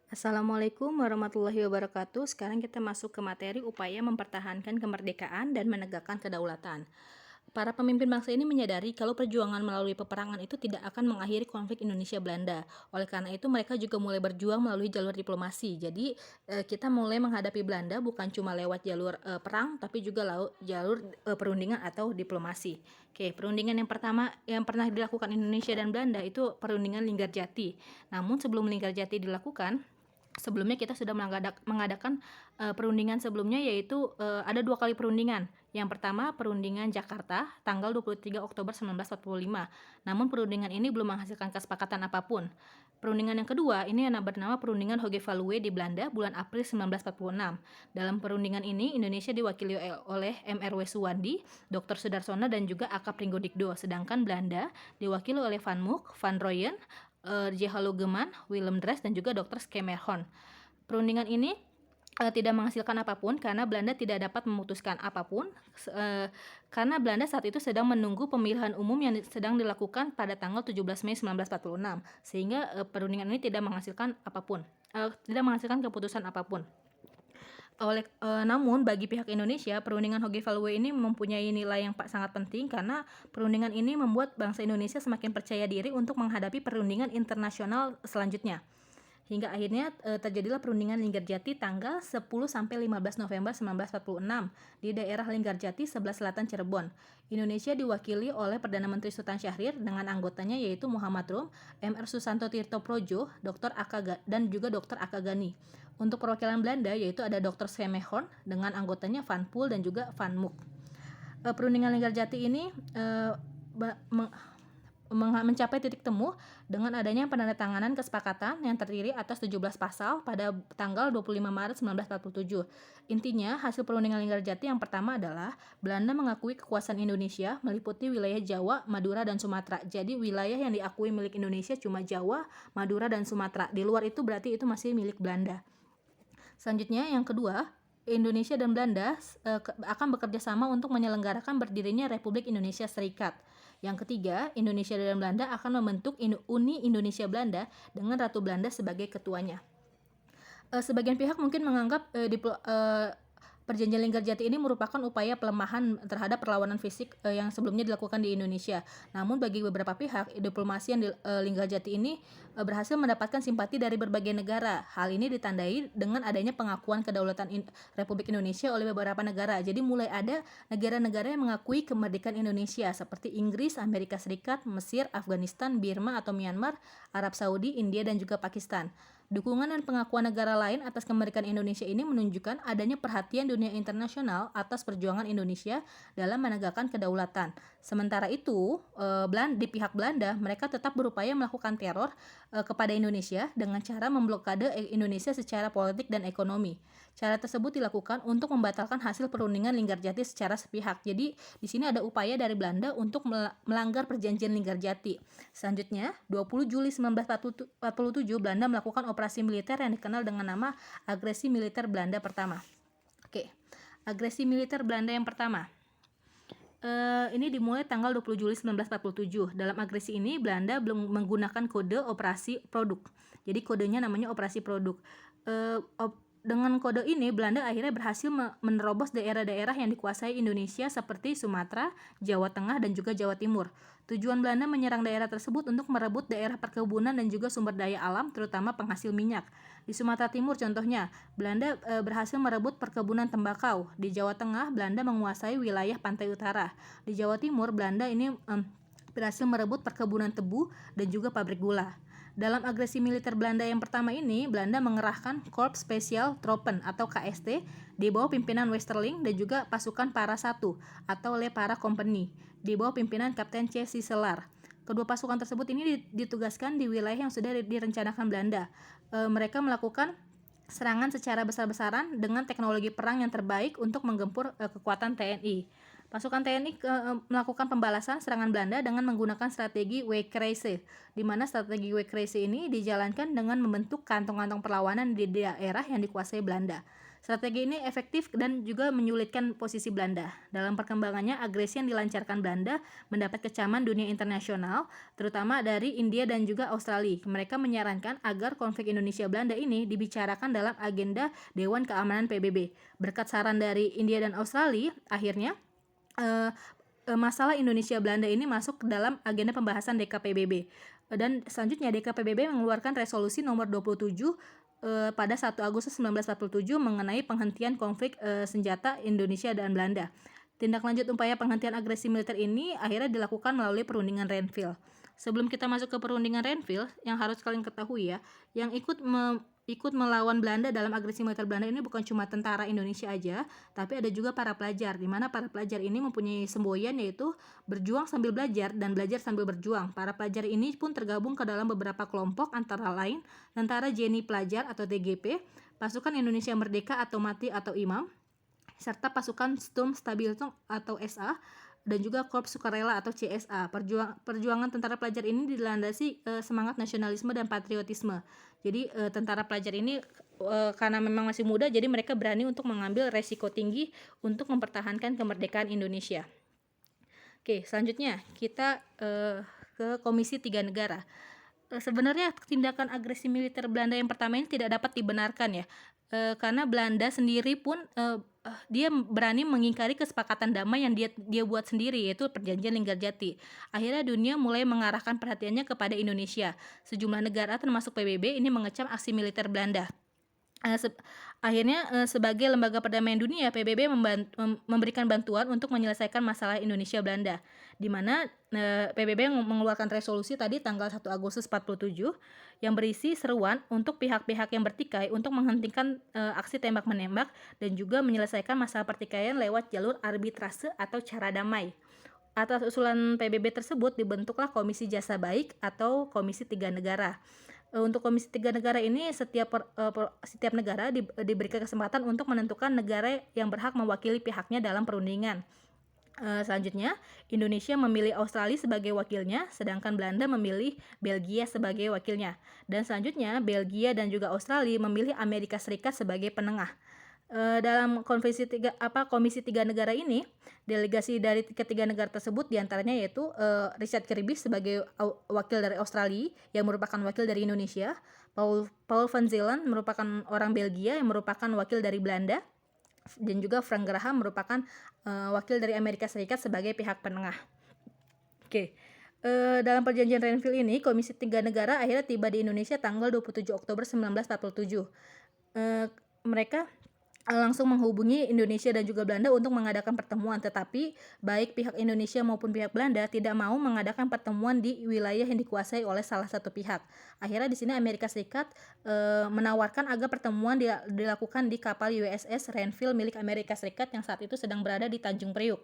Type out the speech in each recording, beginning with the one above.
Assalamualaikum warahmatullahi wabarakatuh. Sekarang kita masuk ke materi upaya mempertahankan kemerdekaan dan menegakkan kedaulatan. Para pemimpin bangsa ini menyadari kalau perjuangan melalui peperangan itu tidak akan mengakhiri konflik Indonesia-Belanda. Oleh karena itu mereka juga mulai berjuang melalui jalur diplomasi. Jadi kita mulai menghadapi Belanda bukan cuma lewat jalur perang, tapi juga jalur perundingan atau diplomasi. Oke, perundingan yang pertama yang pernah dilakukan Indonesia dan Belanda itu perundingan Linggarjati. Namun sebelum Linggarjati dilakukan, sebelumnya kita sudah mengadakan perundingan sebelumnya, yaitu ada 2 kali perundingan. Yang pertama perundingan Jakarta tanggal 23 Oktober 1945. Namun perundingan ini belum menghasilkan kesepakatan apapun. Perundingan yang kedua ini yang bernama perundingan Hogevaluwe di Belanda bulan April 1946. Dalam perundingan ini Indonesia diwakili oleh MRW Suwandi, Dr. Sudarsono dan juga AK Pringgodikdo, sedangkan Belanda diwakili oleh Van Mook, Van Rooyen, J. Geman, Willem Drees, dan juga Dr. Skemerhorn. Perundingan ini tidak menghasilkan apapun karena Belanda tidak dapat memutuskan apapun karena Belanda saat itu sedang menunggu pemilihan umum yang sedang dilakukan pada tanggal 17 Mei 1946, sehingga perundingan ini tidak menghasilkan apapun, tidak menghasilkan keputusan apapun. Namun bagi pihak Indonesia, perundingan Hogevaluwe ini mempunyai nilai yang sangat penting karena perundingan ini membuat bangsa Indonesia semakin percaya diri untuk menghadapi perundingan internasional selanjutnya. Hingga akhirnya terjadilah perundingan Linggarjati tanggal 10 sampai 15 November 1946 di daerah Linggarjati sebelah selatan Cirebon. Indonesia diwakili oleh Perdana Menteri Sultan Syahrir dengan anggotanya yaitu Muhammad Rum, MR Susanto Tirto Projo, Dr. dan juga Dr. Akagani. Untuk perwakilan Belanda yaitu ada Dr. Semehorn dengan anggotanya Van Poel dan juga Van Mook. Perundingan Linggarjati ini mencapai titik temu dengan adanya penandatanganan kesepakatan yang terdiri atas 17 pasal pada tanggal 25 Maret 1947. Intinya, hasil perundingan Linggarjati yang pertama adalah Belanda mengakui kekuasaan Indonesia meliputi wilayah Jawa, Madura, dan Sumatera. Jadi wilayah yang diakui milik Indonesia cuma Jawa, Madura, dan Sumatera. Di luar itu berarti itu masih milik Belanda. Selanjutnya, yang kedua, Indonesia dan Belanda akan bekerja sama untuk menyelenggarakan berdirinya Republik Indonesia Serikat. Yang ketiga, Indonesia dan Belanda akan membentuk Uni Indonesia Belanda dengan Ratu Belanda sebagai ketuanya. Sebagian pihak mungkin menganggap Perjanjian Linggarjati ini merupakan upaya pelemahan terhadap perlawanan fisik yang sebelumnya dilakukan di Indonesia. Namun bagi beberapa pihak, diplomasi yang Linggarjati ini berhasil mendapatkan simpati dari berbagai negara. Hal ini ditandai dengan adanya pengakuan kedaulatan Republik Indonesia oleh beberapa negara. Jadi mulai ada negara-negara yang mengakui kemerdekaan Indonesia seperti Inggris, Amerika Serikat, Mesir, Afghanistan, Burma atau Myanmar, Arab Saudi, India, dan juga Pakistan. Dukungan dan pengakuan negara lain atas kemerdekaan Indonesia ini menunjukkan adanya perhatian dunia internasional atas perjuangan Indonesia dalam menegakkan kedaulatan. Sementara itu, di pihak Belanda, mereka tetap berupaya melakukan teror kepada Indonesia dengan cara memblokade Indonesia secara politik dan ekonomi. Cara tersebut dilakukan untuk membatalkan hasil perundingan Linggarjati secara sepihak. Jadi, di sini ada upaya dari Belanda untuk melanggar perjanjian Linggarjati. Selanjutnya, 20 Juli 1947, Belanda melakukan operasi militer yang dikenal dengan nama Agresi Militer Belanda Pertama. Oke, agresi militer Belanda yang pertama. Ini dimulai tanggal 20 Juli 1947. Dalam agresi ini, Belanda belum menggunakan kode operasi produk. Jadi kodenya namanya operasi produk. Dengan kode ini, Belanda akhirnya berhasil menerobos daerah-daerah yang dikuasai Indonesia seperti Sumatera, Jawa Tengah, dan juga Jawa Timur. Tujuan Belanda menyerang daerah tersebut untuk merebut daerah perkebunan dan juga sumber daya alam, terutama penghasil minyak. Di Sumatera Timur contohnya, Belanda berhasil merebut perkebunan tembakau. Di Jawa Tengah, Belanda menguasai wilayah pantai utara. Di Jawa Timur, Belanda ini berhasil merebut perkebunan tebu dan juga pabrik gula. Dalam agresi militer Belanda yang pertama ini, Belanda mengerahkan Korps Spesial Troepen atau KST di bawah pimpinan Westerling dan juga pasukan Para 1 atau Le Para Company di bawah pimpinan Kapten C. Sisselar. Kedua pasukan tersebut ini ditugaskan di wilayah yang sudah direncanakan Belanda. Mereka melakukan serangan secara besar-besaran dengan teknologi perang yang terbaik untuk menggempur kekuatan TNI. Pasukan TNI melakukan pembalasan serangan Belanda dengan menggunakan strategi Wekreise, di mana strategi Wekreise ini dijalankan dengan membentuk kantong-kantong perlawanan di daerah yang dikuasai Belanda. Strategi ini efektif dan juga menyulitkan posisi Belanda. Dalam perkembangannya, agresi yang dilancarkan Belanda mendapat kecaman dunia internasional, terutama dari India dan juga Australia. Mereka menyarankan agar konflik Indonesia-Belanda ini dibicarakan dalam agenda Dewan Keamanan PBB. Berkat saran dari India dan Australia, akhirnya masalah Indonesia-Belanda ini masuk ke dalam agenda pembahasan DKPBB. Dan selanjutnya DKPBB mengeluarkan resolusi nomor 27 pada 1 Agustus 1947 mengenai penghentian konflik senjata Indonesia dan Belanda. Tindak lanjut upaya penghentian agresi militer ini akhirnya dilakukan melalui perundingan Renville. Sebelum kita masuk ke perundingan Renville, yang harus kalian ketahui ya, yang ikut melawan Belanda dalam agresi militer Belanda ini bukan cuma tentara Indonesia aja, tapi ada juga para pelajar, di mana para pelajar ini mempunyai semboyan yaitu berjuang sambil belajar dan belajar sambil berjuang. Para pelajar ini pun tergabung ke dalam beberapa kelompok, antara lain Tentara Jenny Pelajar atau TGP, Pasukan Indonesia Merdeka atau MATI atau IMAM, serta pasukan Sturmstabeltung atau SA, dan juga Korps Sukarela atau CSA. Perjuangan tentara pelajar ini dilandasi semangat nasionalisme dan patriotisme. Jadi tentara pelajar ini karena memang masih muda, jadi mereka berani untuk mengambil resiko tinggi untuk mempertahankan kemerdekaan Indonesia. Oke, selanjutnya kita ke Komisi Tiga Negara. Sebenarnya tindakan agresi militer Belanda yang pertama ini tidak dapat dibenarkan ya, karena Belanda sendiri pun dia berani mengingkari kesepakatan damai yang dia buat sendiri, yaitu Perjanjian Linggarjati. Akhirnya dunia mulai mengarahkan perhatiannya kepada Indonesia. Sejumlah negara termasuk PBB ini mengecam aksi militer Belanda. Akhirnya sebagai lembaga perdamaian dunia, PBB memberikan bantuan untuk menyelesaikan masalah Indonesia-Belanda, di mana PBB mengeluarkan resolusi tadi tanggal 1 Agustus 47 yang berisi seruan untuk pihak-pihak yang bertikai untuk menghentikan aksi tembak-menembak dan juga menyelesaikan masalah pertikaian lewat jalur arbitrase atau cara damai. Atas usulan PBB tersebut dibentuklah Komisi Jasa Baik atau Komisi Tiga Negara. Untuk Komisi Tiga Negara ini setiap negara diberikan kesempatan untuk menentukan negara yang berhak mewakili pihaknya dalam perundingan. Selanjutnya, Indonesia memilih Australia sebagai wakilnya, sedangkan Belanda memilih Belgia sebagai wakilnya. Dan selanjutnya, Belgia dan juga Australia memilih Amerika Serikat sebagai penengah. Dalam Komisi Tiga Negara ini, delegasi dari ketiga negara tersebut diantaranya yaitu Richard Kirby sebagai wakil dari Australia yang merupakan wakil dari Indonesia, Paul van Zeeland merupakan orang Belgia yang merupakan wakil dari Belanda, dan juga Frank Graham merupakan wakil dari Amerika Serikat sebagai pihak penengah. Oke. Dalam perjanjian Renville ini, Komisi Tiga Negara akhirnya tiba di Indonesia tanggal 27 Oktober 1947. Mereka langsung menghubungi Indonesia dan juga Belanda untuk mengadakan pertemuan, tetapi baik pihak Indonesia maupun pihak Belanda tidak mau mengadakan pertemuan di wilayah yang dikuasai oleh salah satu pihak. Akhirnya di sini Amerika Serikat menawarkan agar pertemuan dilakukan di kapal USS Renville milik Amerika Serikat yang saat itu sedang berada di Tanjung Priuk.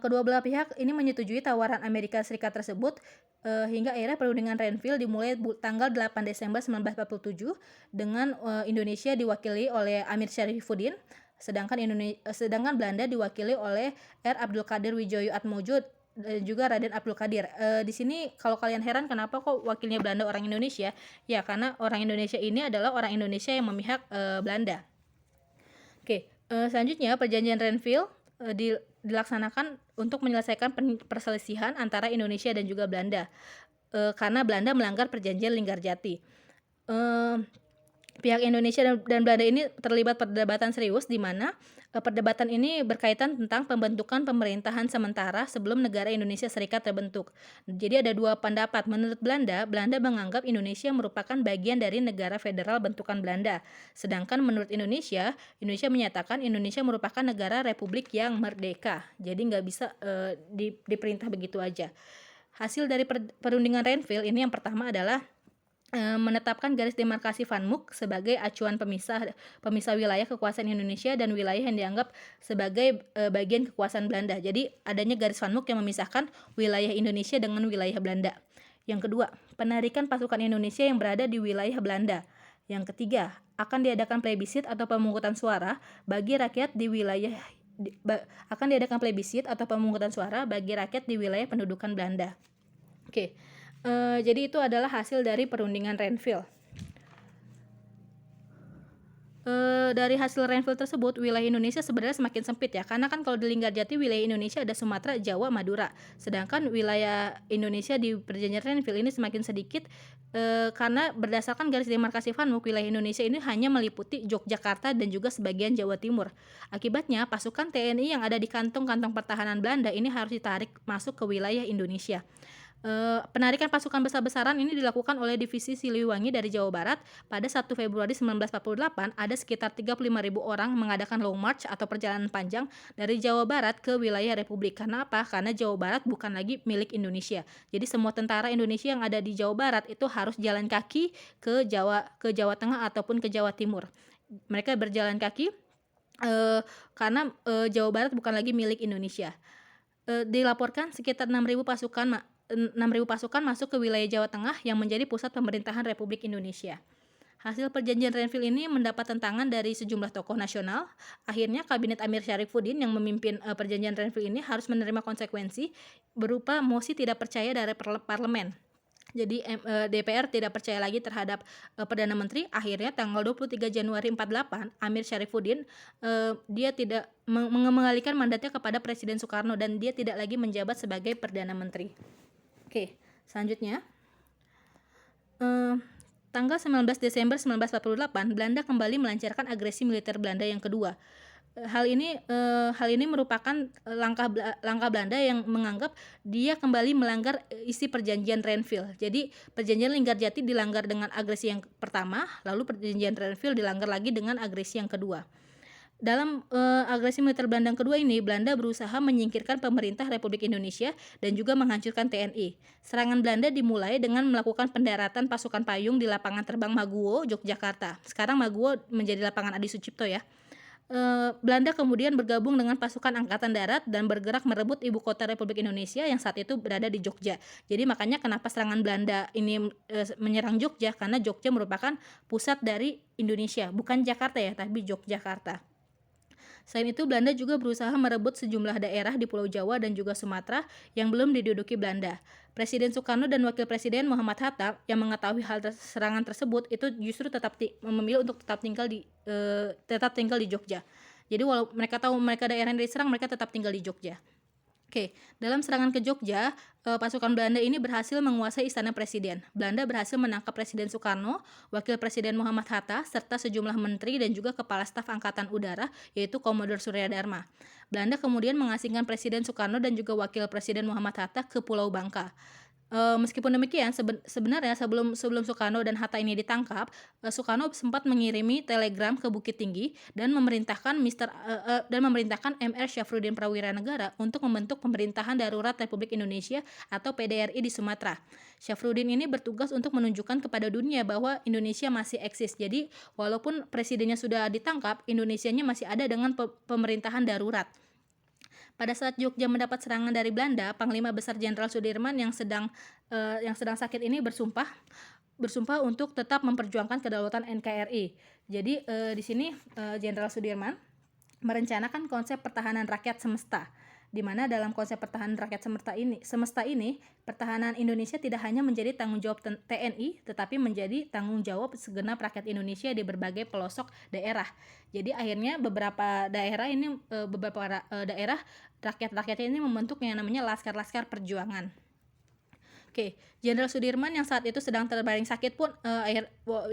Kedua belah pihak ini menyetujui tawaran Amerika Serikat tersebut hingga akhirnya perundingan Renville dimulai tanggal 8 Desember 1947 dengan Indonesia diwakili oleh Amir Syarifuddin, sedangkan Belanda diwakili oleh R. Abdul Qadir Wijoyo Atmojo dan juga Raden Abdul Qadir. Di sini kalau kalian heran kenapa kok wakilnya Belanda orang Indonesia, ya karena orang Indonesia ini adalah orang Indonesia yang memihak Belanda. Oke, selanjutnya perjanjian Renville dilaksanakan untuk menyelesaikan perselisihan antara Indonesia dan juga Belanda karena Belanda melanggar perjanjian Linggarjati. Pihak Indonesia dan Belanda ini terlibat perdebatan serius di mana perdebatan ini berkaitan tentang pembentukan pemerintahan sementara sebelum negara Indonesia Serikat terbentuk. Jadi ada dua pendapat. Menurut Belanda menganggap Indonesia merupakan bagian dari negara federal bentukan Belanda. Sedangkan menurut Indonesia menyatakan Indonesia merupakan negara republik yang merdeka. Jadi nggak bisa diperintah begitu aja. Hasil dari perundingan Renville ini yang pertama adalah menetapkan garis demarkasi Van Mook sebagai acuan pemisah wilayah kekuasaan Indonesia dan wilayah yang dianggap sebagai bagian kekuasaan Belanda. Jadi adanya garis Van Mook yang memisahkan wilayah Indonesia dengan wilayah Belanda. Yang kedua, penarikan pasukan Indonesia yang berada di wilayah Belanda. Yang ketiga, akan diadakan plebisit atau pemungutan suara bagi rakyat di wilayah akan diadakan plebiscit atau pemungutan suara bagi rakyat di wilayah pendudukan Belanda. Oke. Jadi itu adalah hasil dari perundingan Renville. Dari hasil Renville tersebut, wilayah Indonesia sebenarnya semakin sempit ya, karena kan kalau di Linggarjati wilayah Indonesia ada Sumatera, Jawa, Madura, sedangkan wilayah Indonesia di perjanjian Renville ini semakin sedikit karena berdasarkan garis demarkasi Van Mook, wilayah Indonesia ini hanya meliputi Yogyakarta dan juga sebagian Jawa Timur. Akibatnya, pasukan TNI yang ada di kantong-kantong pertahanan Belanda ini harus ditarik masuk ke wilayah Indonesia. Penarikan pasukan besar-besaran ini dilakukan oleh Divisi Siliwangi dari Jawa Barat. Pada 1 Februari 1948, ada sekitar 35.000 orang mengadakan long march atau perjalanan panjang dari Jawa Barat ke wilayah Republik. Karena apa? Karena Jawa Barat bukan lagi milik Indonesia. Jadi semua tentara Indonesia yang ada di Jawa Barat itu harus jalan kaki ke Jawa Tengah ataupun ke Jawa Timur. Mereka berjalan kaki karena Jawa Barat bukan lagi milik Indonesia. Dilaporkan sekitar 6.000 pasukan masuk ke wilayah Jawa Tengah yang menjadi pusat pemerintahan Republik Indonesia. Hasil perjanjian Renville ini mendapat tentangan dari sejumlah tokoh nasional. Akhirnya Kabinet Amir Syarifuddin yang memimpin perjanjian Renville ini harus menerima konsekuensi berupa mosi tidak percaya dari parlemen. Jadi DPR tidak percaya lagi terhadap Perdana Menteri. Akhirnya tanggal 23 Januari 48, Amir Syarifuddin dia tidak mengembalikan mandatnya kepada Presiden Soekarno dan dia tidak lagi menjabat sebagai Perdana Menteri. Oke, selanjutnya tanggal 19 Desember 1948, Belanda kembali melancarkan agresi militer Belanda yang kedua. Hal ini merupakan langkah Belanda yang menganggap dia kembali melanggar isi perjanjian Renville. Jadi perjanjian Linggarjati dilanggar dengan agresi yang pertama, lalu perjanjian Renville dilanggar lagi dengan agresi yang kedua. Dalam agresi militer Belanda yang kedua ini, Belanda berusaha menyingkirkan pemerintah Republik Indonesia dan juga menghancurkan TNI. Serangan Belanda dimulai dengan melakukan pendaratan pasukan payung di lapangan terbang Maguwo, Yogyakarta. Sekarang Maguwo menjadi lapangan Adi Sucipto ya. Belanda kemudian bergabung dengan pasukan angkatan darat dan bergerak merebut ibu kota Republik Indonesia yang saat itu berada di Jogja. Jadi makanya kenapa serangan Belanda ini menyerang Jogja, karena Jogja merupakan pusat dari Indonesia, bukan Jakarta ya, tapi Yogyakarta. Selain itu, Belanda juga berusaha merebut sejumlah daerah di Pulau Jawa dan juga Sumatera yang belum diduduki Belanda. Presiden Soekarno dan Wakil Presiden Muhammad Hatta yang mengetahui serangan tersebut itu justru memilih untuk tetap tinggal di Jogja. Jadi walau mereka tahu mereka daerah yang diserang, mereka tetap tinggal di Jogja. Oke, dalam serangan ke Jogja, pasukan Belanda ini berhasil menguasai Istana Presiden. Belanda berhasil menangkap Presiden Soekarno, Wakil Presiden Muhammad Hatta, serta sejumlah menteri dan juga kepala staf Angkatan Udara, yaitu Komodor Suryadharma. Belanda kemudian mengasingkan Presiden Soekarno dan juga Wakil Presiden Muhammad Hatta ke Pulau Bangka. Meskipun demikian, sebenarnya sebelum Soekarno dan Hatta ini ditangkap, Soekarno sempat mengirimi telegram ke Bukit Tinggi dan memerintahkan MR Syafruddin Prawira Negara untuk membentuk Pemerintahan Darurat Republik Indonesia atau PDRI di Sumatera. Syafruddin ini bertugas untuk menunjukkan kepada dunia bahwa Indonesia masih eksis. Jadi, walaupun presidennya sudah ditangkap, Indonesianya masih ada dengan pemerintahan darurat. Pada saat Jogja mendapat serangan dari Belanda, Panglima Besar Jenderal Sudirman yang sedang sakit ini bersumpah untuk tetap memperjuangkan kedaulatan NKRI. Jadi di sini Jenderal Sudirman merencanakan konsep pertahanan rakyat semesta, di mana dalam konsep pertahanan rakyat semesta ini, pertahanan Indonesia tidak hanya menjadi tanggung jawab TNI, tetapi menjadi tanggung jawab segenap rakyat Indonesia di berbagai pelosok daerah. Jadi akhirnya beberapa daerah rakyat-rakyatnya ini membentuk yang namanya laskar-laskar perjuangan. Oke, Jenderal Sudirman yang saat itu sedang terbaring sakit pun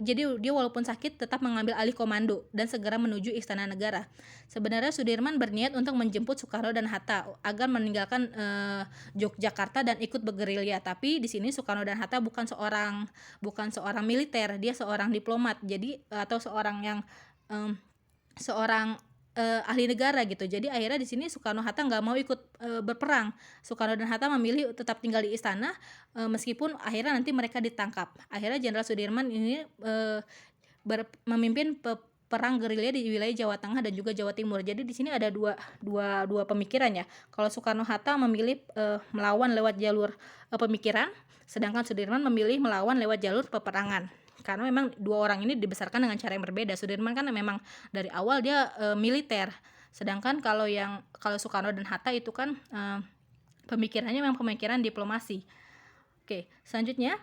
jadi dia walaupun sakit tetap mengambil alih komando dan segera menuju Istana Negara. Sebenarnya Sudirman berniat untuk menjemput Soekarno dan Hatta agar meninggalkan Yogyakarta dan ikut bergerilya, tapi di sini Soekarno dan Hatta bukan seorang militer, dia seorang diplomat. Jadi atau seorang ahli negara gitu. Jadi akhirnya di sini Soekarno-Hatta nggak mau ikut berperang. Soekarno dan Hatta memilih tetap tinggal di istana meskipun akhirnya nanti mereka ditangkap. Akhirnya Jenderal Sudirman ini memimpin perang gerilya di wilayah Jawa Tengah dan juga Jawa Timur. Jadi di sini ada dua pemikiran ya. Kalau Soekarno-Hatta memilih melawan lewat jalur pemikiran, sedangkan Sudirman memilih melawan lewat jalur peperangan. Karena memang dua orang ini dibesarkan dengan cara yang berbeda. Sudirman kan memang dari awal dia militer, Sedangkan kalau Soekarno dan Hatta itu kan pemikirannya memang pemikiran diplomasi. Oke, selanjutnya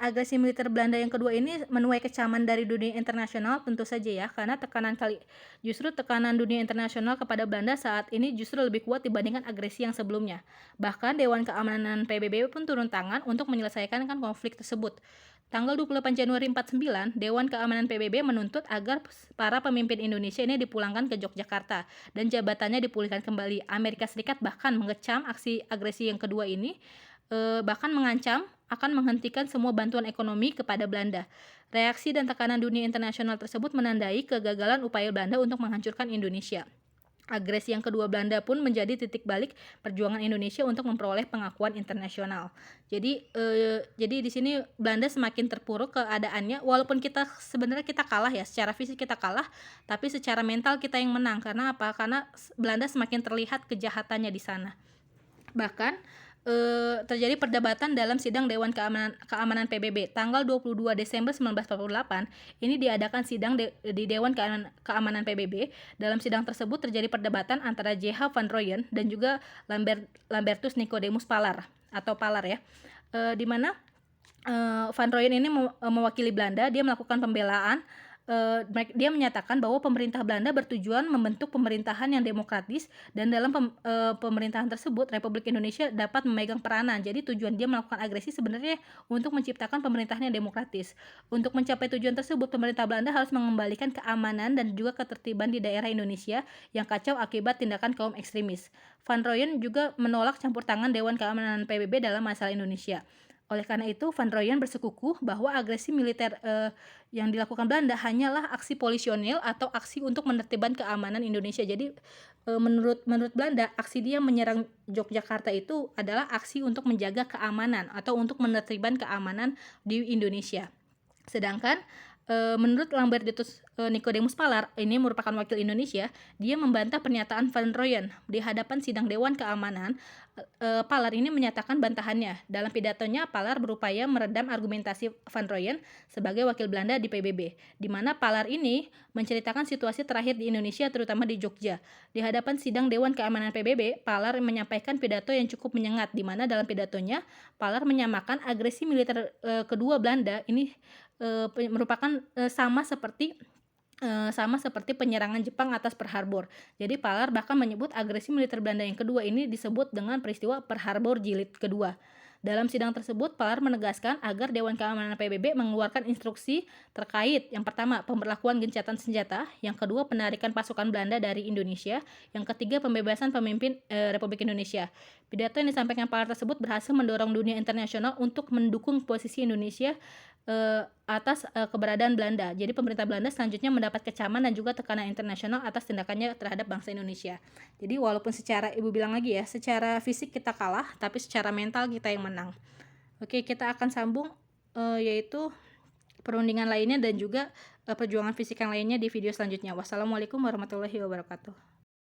agresi militer Belanda yang kedua ini menuai kecaman dari dunia internasional tentu saja ya, karena justru tekanan dunia internasional kepada Belanda saat ini justru lebih kuat dibandingkan agresi yang sebelumnya. Bahkan Dewan Keamanan PBB pun turun tangan untuk menyelesaikan konflik tersebut. Tanggal 28 Januari 49, Dewan Keamanan PBB menuntut agar para pemimpin Indonesia ini dipulangkan ke Yogyakarta dan jabatannya dipulihkan kembali. Amerika Serikat bahkan mengecam aksi agresi yang kedua ini, bahkan mengancam akan menghentikan semua bantuan ekonomi kepada Belanda. Reaksi dan tekanan dunia internasional tersebut menandai kegagalan upaya Belanda untuk menghancurkan Indonesia. Agresi yang kedua Belanda pun menjadi titik balik perjuangan Indonesia untuk memperoleh pengakuan internasional. Jadi di sini Belanda semakin terpuruk keadaannya, walaupun sebenarnya kita kalah ya, secara fisik kita kalah, tapi secara mental kita yang menang. Karena apa? Karena Belanda semakin terlihat kejahatannya di sana. Bahkan terjadi perdebatan dalam sidang Dewan Keamanan PBB tanggal 22 Desember 1948. Ini diadakan sidang di Dewan Keamanan PBB. Dalam sidang tersebut terjadi perdebatan antara J.H. van Rooyen dan juga Lambertus Nicodemus Palar atau Palar ya, di mana van Rooyen ini mewakili Belanda. Dia melakukan pembelaan. Dia menyatakan bahwa pemerintah Belanda bertujuan membentuk pemerintahan yang demokratis, dan dalam pemerintahan tersebut Republik Indonesia dapat memegang peranan. Jadi tujuan dia melakukan agresi sebenarnya untuk menciptakan pemerintahan yang demokratis. Untuk mencapai tujuan tersebut, pemerintah Belanda harus mengembalikan keamanan dan juga ketertiban di daerah Indonesia yang kacau akibat tindakan kaum ekstremis. Van Rooyen juga menolak campur tangan Dewan Keamanan PBB dalam masalah Indonesia. Oleh karena itu, Van Rooyen bersikukuh bahwa agresi militer yang dilakukan Belanda hanyalah aksi polisionil atau aksi untuk menertibkan keamanan Indonesia. Jadi menurut Belanda, aksi dia menyerang Yogyakarta itu adalah aksi untuk menjaga keamanan atau untuk menertibkan keamanan di Indonesia. Sedangkan menurut Lambertus Nicodemus Palar, ini merupakan wakil Indonesia, dia membantah pernyataan Van Rooyen di hadapan sidang Dewan Keamanan. Palar ini menyatakan bantahannya. Dalam pidatonya, Palar berupaya meredam argumentasi Van Rooyen sebagai wakil Belanda di PBB, di mana Palar ini menceritakan situasi terakhir di Indonesia, terutama di Jogja. Di hadapan sidang Dewan Keamanan PBB, Palar menyampaikan pidato yang cukup menyengat, di mana dalam pidatonya Palar menyamakan agresi militer kedua Belanda ini merupakan sama seperti penyerangan Jepang atas Pearl Harbor. Jadi Palar bahkan menyebut agresi militer Belanda yang kedua ini disebut dengan peristiwa Pearl Harbor Jilid kedua. Dalam sidang tersebut, Palar menegaskan agar Dewan Keamanan PBB mengeluarkan instruksi terkait, yang pertama, pemberlakuan gencatan senjata, yang kedua, penarikan pasukan Belanda dari Indonesia, yang ketiga, pembebasan pemimpin Republik Indonesia. Pidato yang disampaikan Palar tersebut berhasil mendorong dunia internasional untuk mendukung posisi Indonesia atas keberadaan Belanda. Jadi pemerintah Belanda selanjutnya mendapat kecaman dan juga tekanan internasional atas tindakannya terhadap bangsa Indonesia. Jadi walaupun Ibu bilang lagi ya, secara fisik kita kalah, tapi secara mental kita yang menang. Oke, kita akan sambung yaitu perundingan lainnya dan juga perjuangan fisik yang lainnya di video selanjutnya. Wassalamualaikum warahmatullahi wabarakatuh.